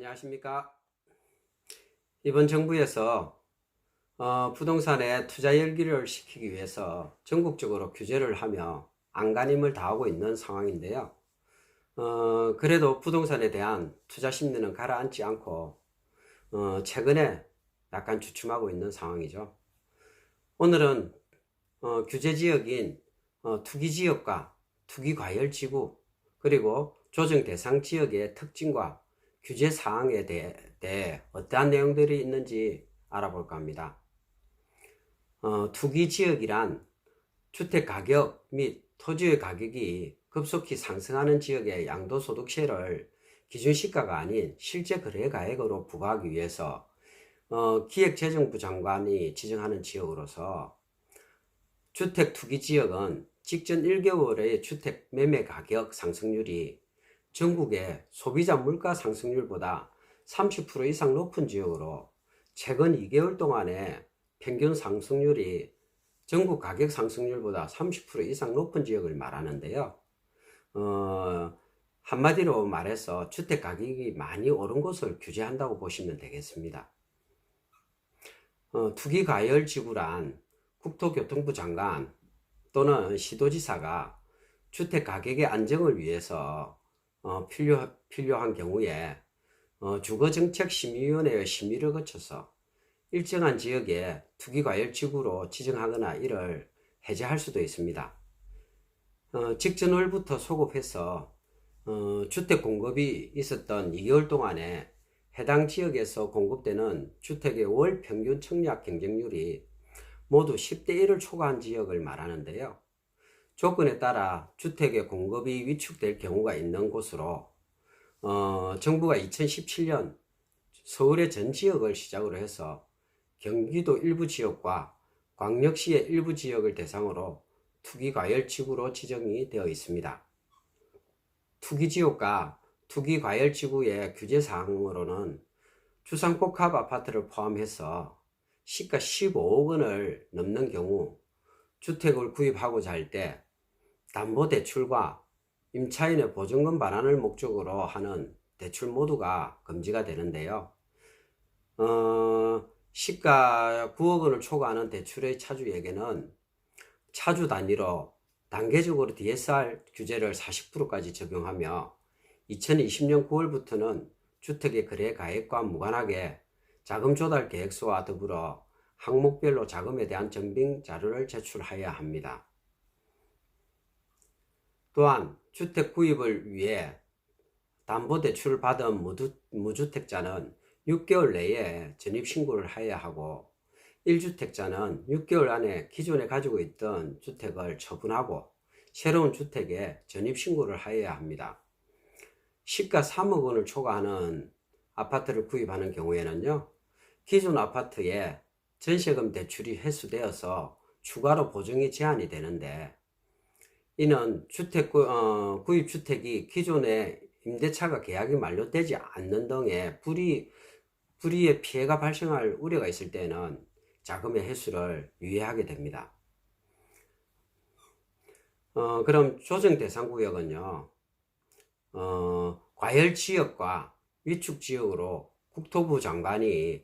안녕하십니까. 이번 정부에서 부동산에 투자 열기를 시키기 위해서 전국적으로 규제를 하며 안간힘을 다하고 있는 상황인데요. 그래도 부동산에 대한 투자 심리는 가라앉지 않고 최근에 약간 주춤하고 있는 상황이죠. 오늘은 규제 지역인 투기 지역과 투기 과열 지구 그리고 조정 대상 지역의 특징과 규제 사항에 대해 어떠한 내용들이 있는지 알아볼까 합니다. 투기 지역이란 주택 가격 및 토지의 가격이 급속히 상승하는 지역의 양도소득세를 기준시가가 아닌 실제 거래가액으로 부과하기 위해서 기획재정부 장관이 지정하는 지역으로서, 주택 투기 지역은 직전 1개월의 주택 매매 가격 상승률이 전국의 소비자 물가 상승률보다 30% 이상 높은 지역으로, 최근 2개월 동안의 평균 상승률이 전국 가격 상승률보다 30% 이상 높은 지역을 말하는데요. 한마디로 말해서 주택 가격이 많이 오른 곳을 규제한다고 보시면 되겠습니다. 투기 과열 지구란 국토교통부 장관 또는 시도지사가 주택 가격의 안정을 위해서 필요한 경우에 주거정책심의위원회의 심의를 거쳐서 일정한 지역에 투기과열지구로 지정하거나 이를 해제할 수도 있습니다. 직전월부터 소급해서 주택 공급이 있었던 2개월 동안에 해당 지역에서 공급되는 주택의 월 평균 청약 경쟁률이 모두 10대 1을 초과한 지역을 말하는데요. 조건에 따라 주택의 공급이 위축될 경우가 있는 곳으로 정부가 2017년 서울의 전 지역을 시작으로 해서 경기도 일부 지역과 광역시의 일부 지역을 대상으로 투기과열지구로 지정이 되어 있습니다. 투기지역과 투기과열지구의 규제사항으로는 주상복합 아파트를 포함해서 시가 15억 원을 넘는 경우 주택을 구입하고자 할 때 담보대출과 임차인의 보증금 반환을 목적으로 하는 대출 모두가 금지가 되는데요. 시가 9억 원을 초과하는 대출의 차주에게는 차주 단위로 단계적으로 DSR 규제를 40%까지 적용하며 2020년 9월부터는 주택의 거래 가액과 무관하게 자금 조달 계획서와 더불어 항목별로 자금에 대한 증빙 자료를 제출해야 합니다. 또한 주택 구입을 위해 담보대출을 받은 무주택자는 6개월 내에 전입신고를 해야 하고, 1주택자는 6개월 안에 기존에 가지고 있던 주택을 처분하고 새로운 주택에 전입신고를 해야 합니다. 시가 3억 원을 초과하는 아파트를 구입하는 경우에는요, 기존 아파트에 전세금 대출이 회수되어서 추가로 보증이 제한이 되는데, 이는 구입주택이 기존에 임대차가 계약이 만료되지 않는 등의 불이의 피해가 발생할 우려가 있을 때는 자금의 회수를 유예하게 됩니다. 그럼 조정 대상 구역은요, 과열지역과 위축지역으로 국토부 장관이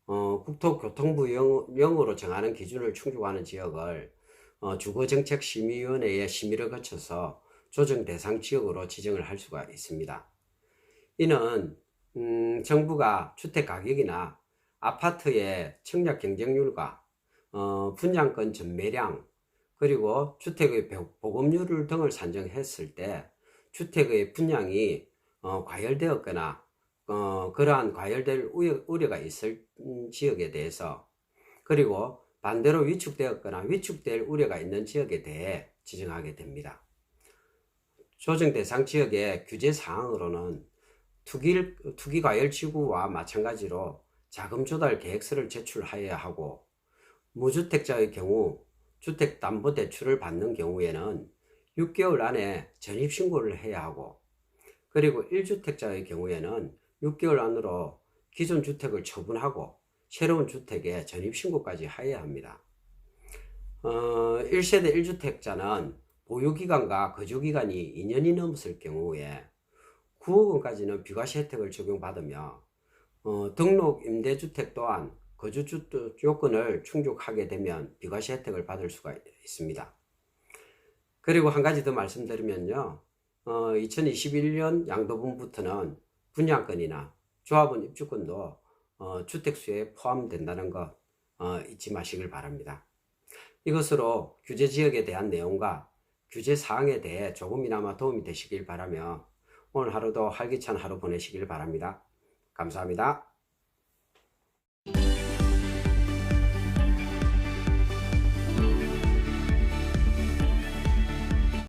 국토교통부령으로 정하는 기준을 충족하는 지역을 주거정책심의위원회의 심의를 거쳐서 조정 대상 지역으로 지정을 할 수가 있습니다. 이는 정부가 주택 가격이나 아파트의 청약 경쟁률과 분양권 전매량 그리고 주택의 보급률 등을 산정했을 때 주택의 분양이 과열되었거나 그러한 과열될 우려가 있을 지역에 대해서, 그리고 반대로 위축되었거나 위축될 우려가 있는 지역에 대해 지정하게 됩니다. 조정 대상 지역의 규제 사항으로는 투기과열지구와 마찬가지로 자금 조달 계획서를 제출해야 하고, 무주택자의 경우 주택담보대출을 받는 경우에는 6개월 안에 전입신고를 해야 하고, 그리고 1주택자의 경우에는 6개월 안으로 기존 주택을 처분하고 새로운 주택에 전입신고까지 해야 합니다. 1세대 1주택자는 보유기간과 거주기간이 2년이 넘었을 경우에 9억 원까지는 비과세 혜택을 적용받으며 등록 임대주택 또한 거주 요건을 충족하게 되면 비과세 혜택을 받을 수가 있습니다. 그리고 한 가지 더 말씀드리면요. 2021년 양도분부터는 분양권이나 조합원 입주권도 주택수에 포함된다는 것 잊지 마시길 바랍니다. 이것으로 규제지역에 대한 내용과 규제사항에 대해 조금이나마 도움이 되시길 바라며 오늘 하루도 활기찬 하루 보내시길 바랍니다. 감사합니다.